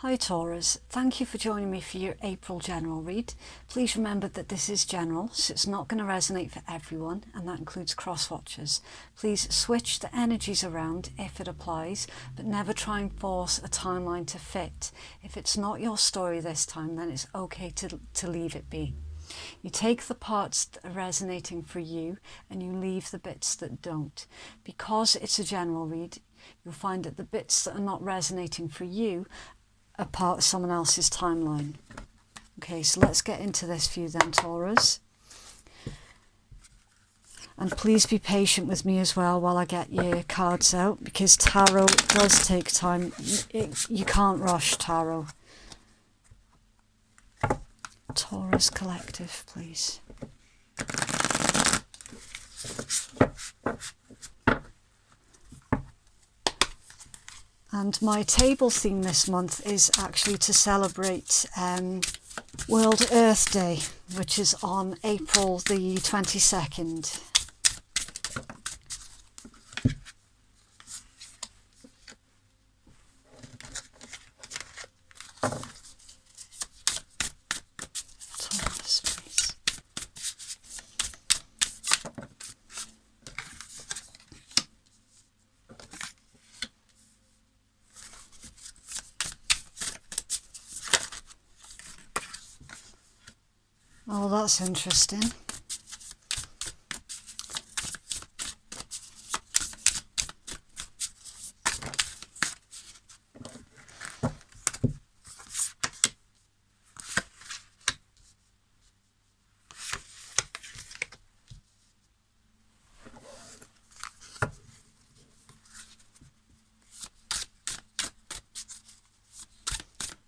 Hi Taurus, thank you for joining me for your April general read. Please remember that this is general, so it's not going to resonate for everyone, and that includes cross-watchers. Please switch the energies around if it applies, but never try and force a timeline to fit. If it's not your story this time, then it's okay to leave it be. You take the parts that are resonating for you and you leave the bits that don't. Because it's a general read, you'll find that the bits that are not resonating for you are part of someone else's timeline. Okay, so let's get into this for you then, Taurus. And please be patient with me as well while I get your cards out, because tarot does take time. You can't rush tarot. Taurus Collective, please. And my table theme this month is actually to celebrate World Earth Day, which is on April the 22nd. Taurus, please. Oh, that's interesting.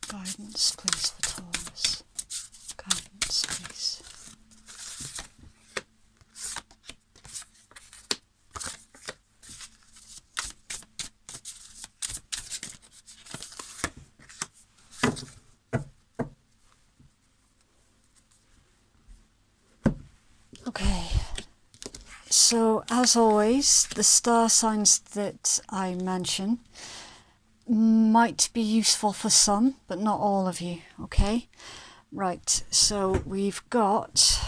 Guidance, please, for Taurus. Guidance, please. Okay, so as always, the star signs that I mention might be useful for some, but not all of you, okay? Right, so we've got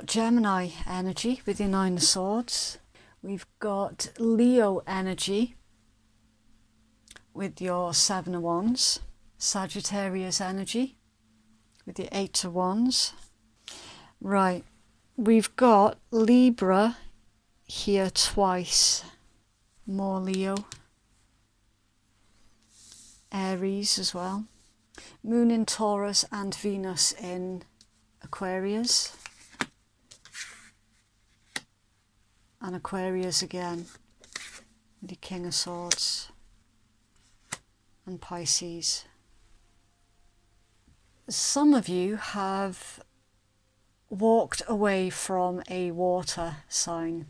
Gemini energy with your Nine of Swords. We've got Leo energy with your Seven of Wands. Sagittarius energy with your Eight of Wands. Right, we've got Libra here twice. More Leo. Aries as well. Moon in Taurus and Venus in Aquarius. And Aquarius again with the King of Swords. And Pisces. Some of you have walked away from a water sign,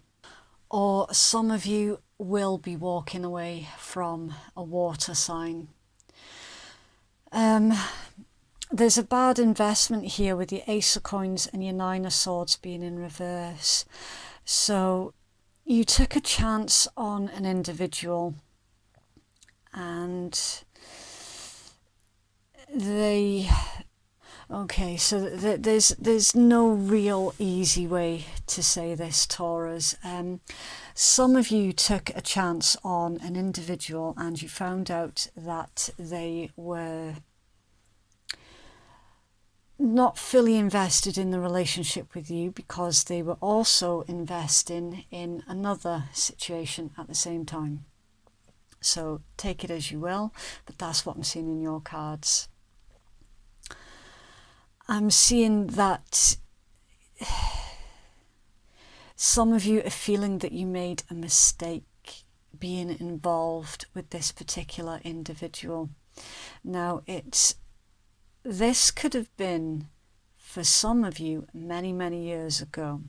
or some of you will be walking away from a water sign. There's a bad investment here with your Ace of Coins and your Nine of Swords being in reverse. So you took a chance on an individual and okay, so there's no real easy way to say this, Taurus. Some of you took a chance on an individual and you found out that they were not fully invested in the relationship with you because they were also investing in another situation at the same time. So take it as you will, but that's what I'm seeing in your cards. I'm seeing that some of you are feeling that you made a mistake being involved with this particular individual. Now, this could have been, for some of you, many, many years ago.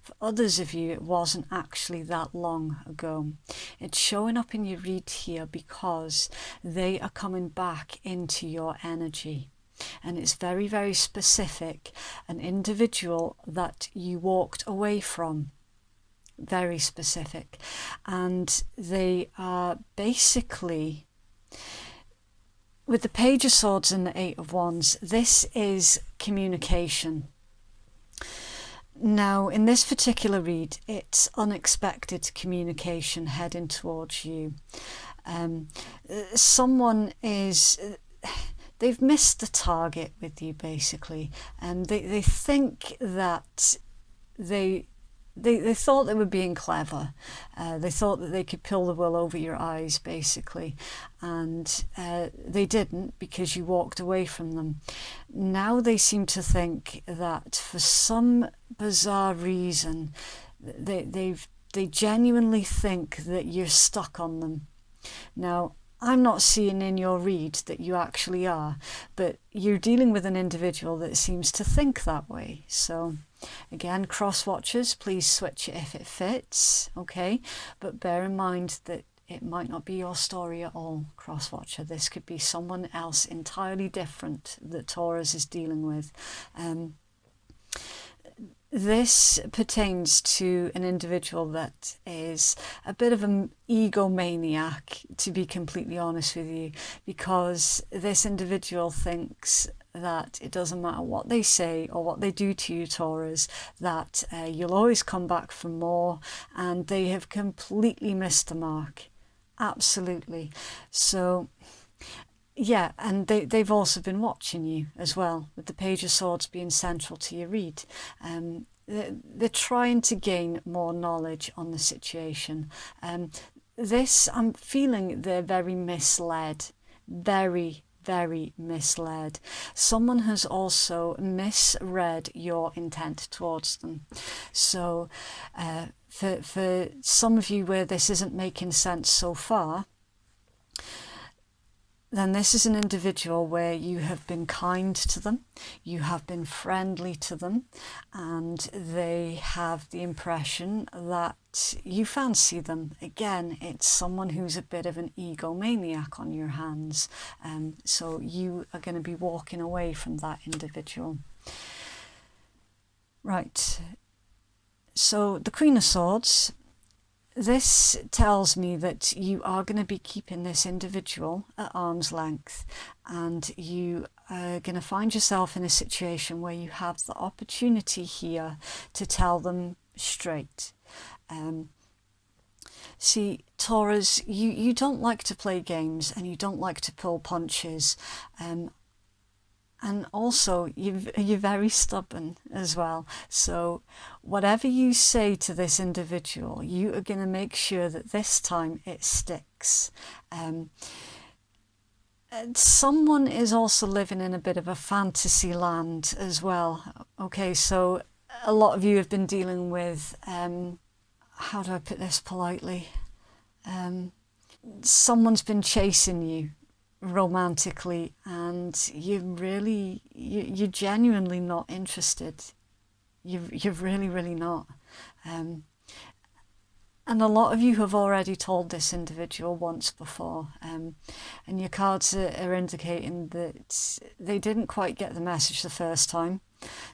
For others of you, it wasn't actually that long ago. It's showing up in your read here because they are coming back into your energy. And it's very, very specific, an individual that you walked away from. Very specific. And they are basically with the Page of Swords and the Eight of Wands, this is communication. Now, in this particular read, it's unexpected communication heading towards you. Someone is... they've missed the target with you, basically, and they think that they thought they were being clever. They thought that they could pull the wool over your eyes, basically, and they didn't, because you walked away from them. Now they seem to think that for some bizarre reason, they genuinely think that you're stuck on them. Now, I'm not seeing in your read that you actually are, but you're dealing with an individual that seems to think that way. So again, cross watchers, please switch it if it fits, okay? But bear in mind that it might not be your story at all, cross watcher. This could be someone else entirely different that Taurus is dealing with. This pertains to an individual that is a bit of an egomaniac, to be completely honest with you, because this individual thinks that it doesn't matter what they say or what they do to you, Taurus, that you'll always come back for more, and they have completely missed the mark. Absolutely. So... yeah, and they've also been watching you as well, with the Page of Swords being central to your read. They're trying to gain more knowledge on the situation. This, I'm feeling they're very misled, very, very misled. Someone has also misread your intent towards them. So for some of you where this isn't making sense so far, then this is an individual where you have been kind to them, you have been friendly to them, and they have the impression that you fancy them. Again, it's someone who's a bit of an egomaniac on your hands, so you are going to be walking away from that individual. Right, so the Queen of Swords. This tells me that you are going to be keeping this individual at arm's length, and you are going to find yourself in a situation where you have the opportunity here to tell them straight. See, Taurus, you don't like to play games, and you don't like to pull punches. And also, you're very stubborn as well. So whatever you say to this individual, you are going to make sure that this time it sticks. Someone is also living in a bit of a fantasy land as well. Okay, so a lot of you have been dealing with, how do I put this politely? Someone's been chasing you romantically, and you're genuinely not interested. You're really not. And a lot of you have already told this individual once before, and your cards are indicating that they didn't quite get the message the first time.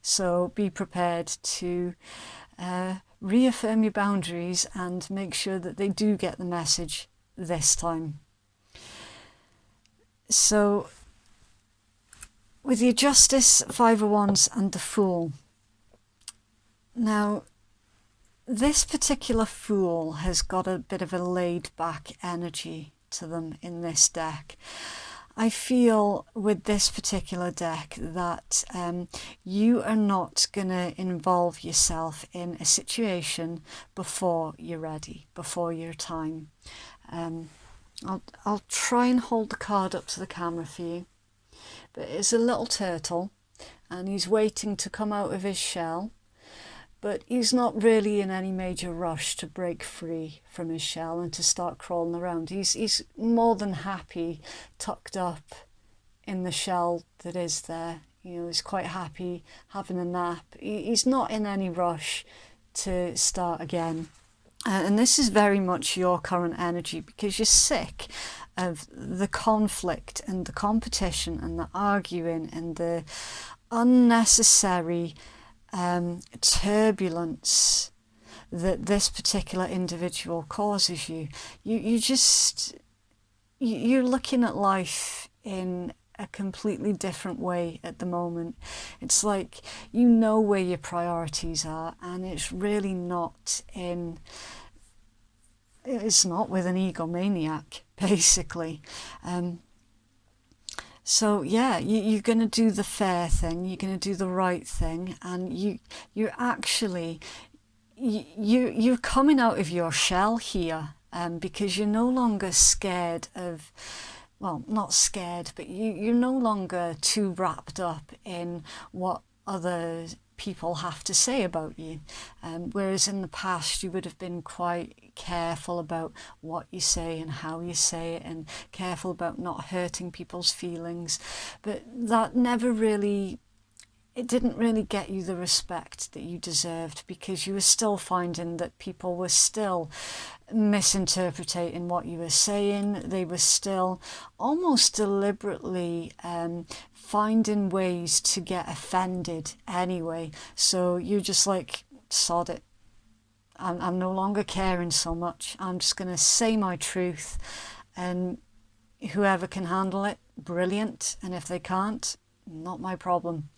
So be prepared to reaffirm your boundaries and make sure that they do get the message this time. So, with your Justice, Five of Wands and the Fool. Now, this particular Fool has got a bit of a laid-back energy to them in this deck. I feel with this particular deck that you are not going to involve yourself in a situation before you're ready, before your time. I'll try and hold the card up to the camera for you, but it's a little turtle, and he's waiting to come out of his shell, but he's not really in any major rush to break free from his shell and to start crawling around. He's more than happy tucked up in the shell that is there. You know, he's quite happy having a nap. He's not in any rush to start again. And this is very much your current energy, because you're sick of the conflict and the competition and the arguing and the unnecessary turbulence that this particular individual causes you. You're looking at life in a completely different way at the moment. It's like you know where your priorities are, and it's really not in, it's not with an egomaniac, basically. So yeah, you're going to do the fair thing, you're going to do the right thing, and you're actually, you're coming out of your shell here, because you're no longer scared of, well, not scared, but you're no longer too wrapped up in what other people have to say about you. Whereas in the past you would have been quite careful about what you say and how you say it, and careful about not hurting people's feelings. But that never really, it didn't really get you the respect that you deserved, because you were still finding that people were still misinterpreting what you were saying. They were still almost deliberately finding ways to get offended anyway. So you're just like, sod it. I'm no longer caring so much. I'm just going to say my truth, and whoever can handle it, brilliant. And if they can't, not my problem.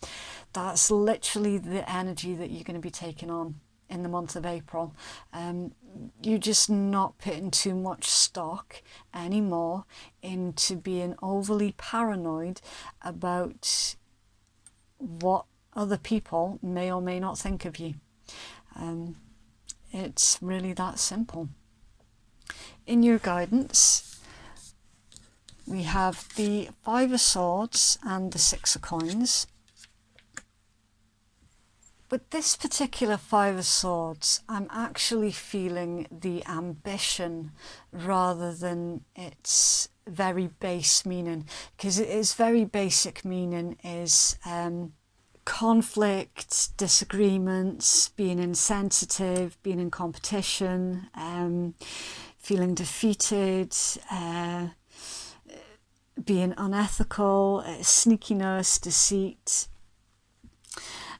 That's literally the energy that you're going to be taking on in the month of April. You're just not putting too much stock anymore into being overly paranoid about what other people may or may not think of you. It's really that simple. In your guidance, we have the Five of Swords and the Six of Coins. With this particular Five of Swords, I'm actually feeling the ambition rather than its very base meaning, because its very basic meaning is conflict, disagreements, being insensitive, being in competition, feeling defeated, being unethical, sneakiness, deceit.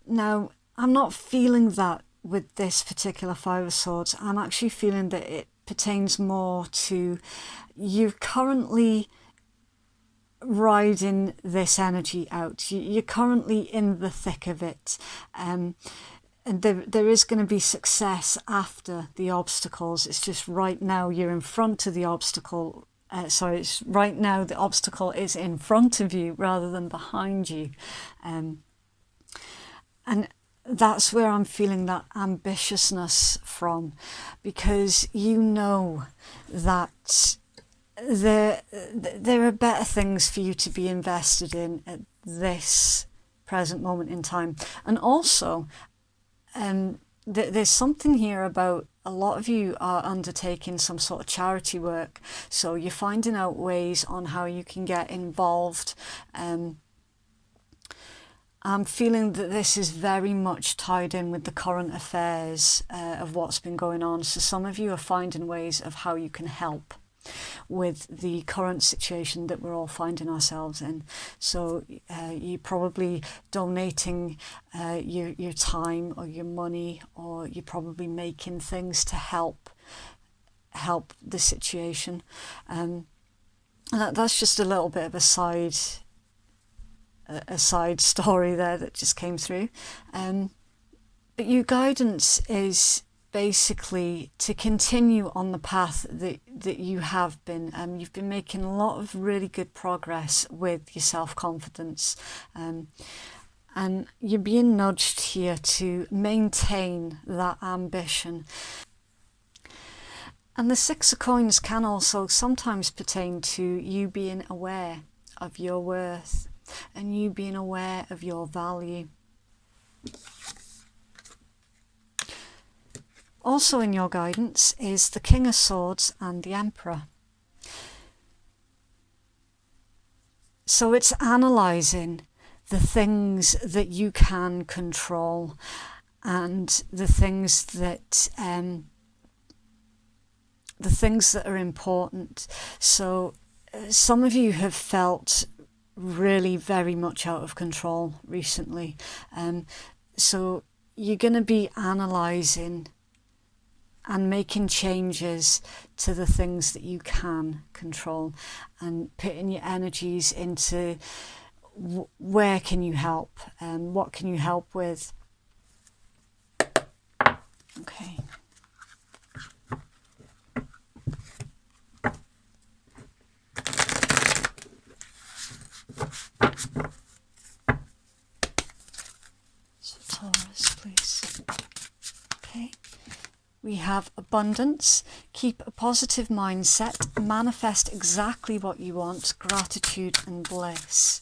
Now, I'm not feeling that with this particular Five of Swords. I'm actually feeling that it pertains more to you're currently riding this energy out. You're currently in the thick of it. And there is going to be success after the obstacles. It's just right now you're in front of the obstacle. It's right now the obstacle is in front of you rather than behind you. And that's where I'm feeling that ambitiousness from, because you know that there are better things for you to be invested in at this present moment in time. And also, there's something here about a lot of you are undertaking some sort of charity work. So you're finding out ways on how you can get involved. I'm feeling that this is very much tied in with the current affairs of what's been going on. So some of you are finding ways of how you can help with the current situation that we're all finding ourselves in. So you're probably donating your time or your money, or you're probably making things to help the situation. And that's just a little bit of a side story there that just came through. But your guidance is basically to continue on the path that you have been. You've been making a lot of really good progress with your self-confidence, and you're being nudged here to maintain that ambition. And the Six of Coins can also sometimes pertain to you being aware of your worth and you being aware of your value. Also in your guidance is the King of Swords and the Emperor. So it's analysing the things that you can control and the things that are important. So some of you have felt really very much out of control recently. So you're going to be analysing and making changes to the things that you can control, and putting your energies into where can you help and what can you help with. Okay. So Taurus, please. Okay. We have abundance. Keep a positive mindset. Manifest exactly what you want. Gratitude and bliss.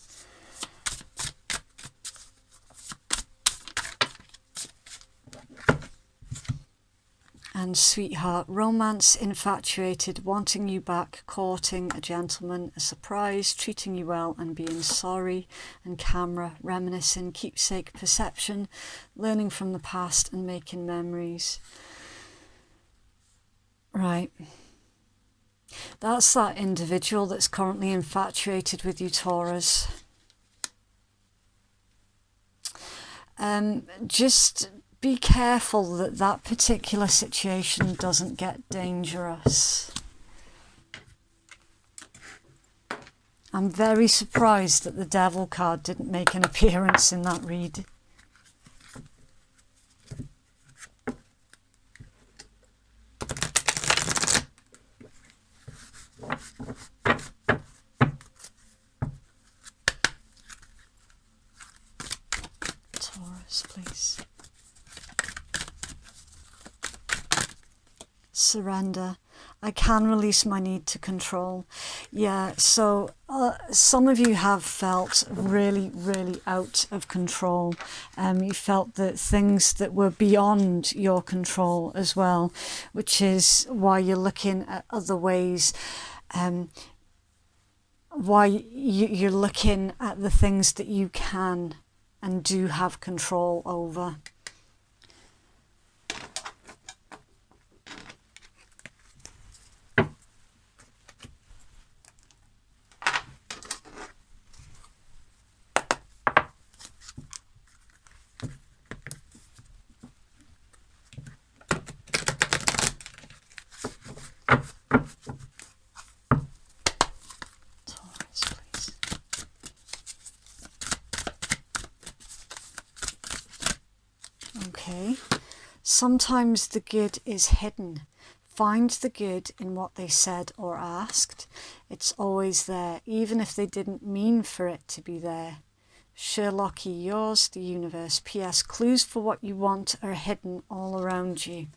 And sweetheart, romance, infatuated, wanting you back, courting a gentleman, a surprise, treating you well and being sorry, and camera, reminiscing, keepsake, perception, learning from the past and making memories. Right. That's that individual that's currently infatuated with you, Taurus. Just be careful that that particular situation doesn't get dangerous. I'm very surprised that the Devil card didn't make an appearance in that read. Taurus, please. Surrender. I can release my need to control. Yeah, so some of you have felt really, really out of control. You felt that things that were beyond your control as well, which is why you're looking at other ways, why you're looking at the things that you can and do have control over. Okay, sometimes the good is hidden. Find the good in what they said or asked. It's always there, even if they didn't mean for it to be there. Sherlocky, yours, the universe. P.S. Clues for what you want are hidden all around you.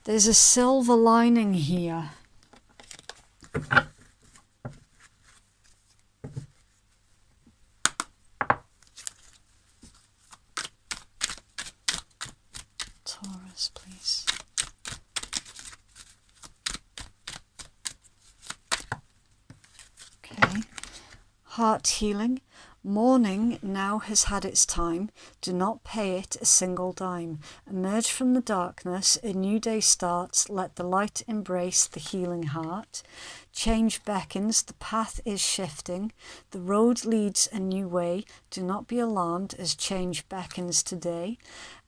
There's a silver lining here. Taurus, please. Okay. Heart healing. Mourning now has had its time. Do not pay it a single dime. Emerge from the darkness. A new day starts. Let the light embrace the healing heart. Change beckons. The path is shifting. The road leads a new way. Do not be alarmed as change beckons today.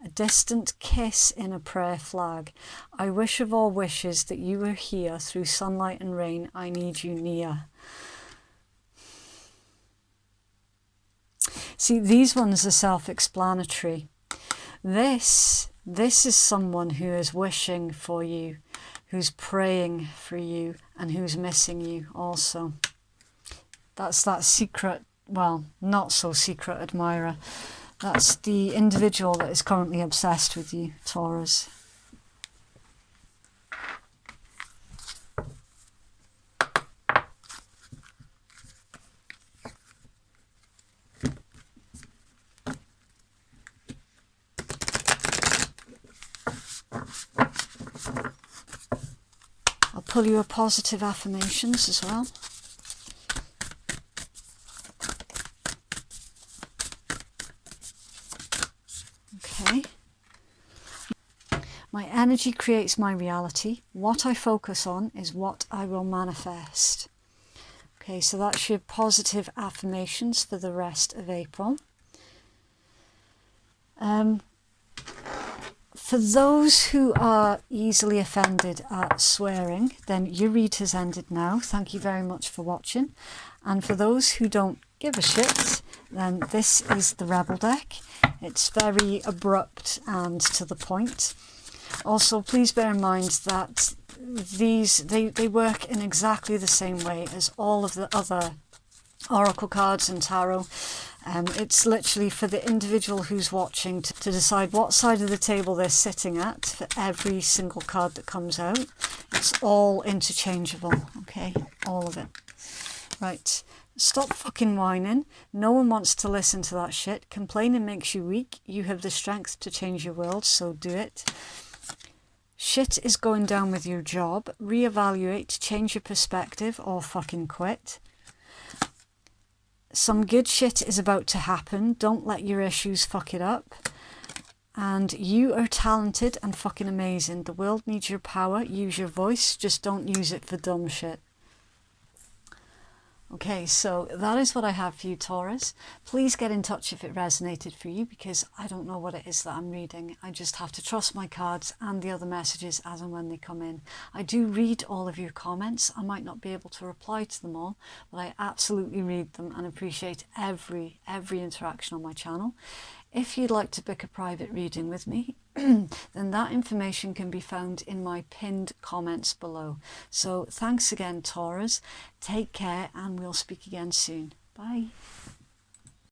A distant kiss in a prayer flag. I wish of all wishes that you were here. Through sunlight and rain, I need you near. See, these ones are self-explanatory. This is someone who is wishing for you, who's praying for you, and who's missing you also. That's that secret, well, not so secret admirer. That's the individual that is currently obsessed with you, Taurus. I'll pull you a positive affirmations as well. Okay. My energy creates my reality. What I focus on is what I will manifest. Okay, so that's your positive affirmations for the rest of April. For those who are easily offended at swearing, then your read has ended now. Thank you very much for watching. And for those who don't give a shit, then this is the Rebel deck. It's very abrupt and to the point. Also, please bear in mind that they work in exactly the same way as all of the other oracle cards and tarot. It's literally for the individual who's watching to decide what side of the table they're sitting at for every single card that comes out. It's all interchangeable, okay? All of it. Right. Stop fucking whining. No one wants to listen to that shit. Complaining makes you weak. You have the strength to change your world, so do it. Shit is going down with your job. Reevaluate, change your perspective, or fucking quit. Some good shit is about to happen. Don't let your issues fuck it up. And you are talented and fucking amazing. The world needs your power. Use your voice. Just don't use it for dumb shit. Okay, so that is what I have for you, Taurus. Please get in touch if it resonated for you, because I don't know what it is that I'm reading. I just have to trust my cards and the other messages as and when they come in. I do read all of your comments. I might not be able to reply to them all, but I absolutely read them and appreciate every interaction on my channel. If you'd like to book a private reading with me, then that information can be found in my pinned comments below. So thanks again, Taurus. Take care, and we'll speak again soon. Bye.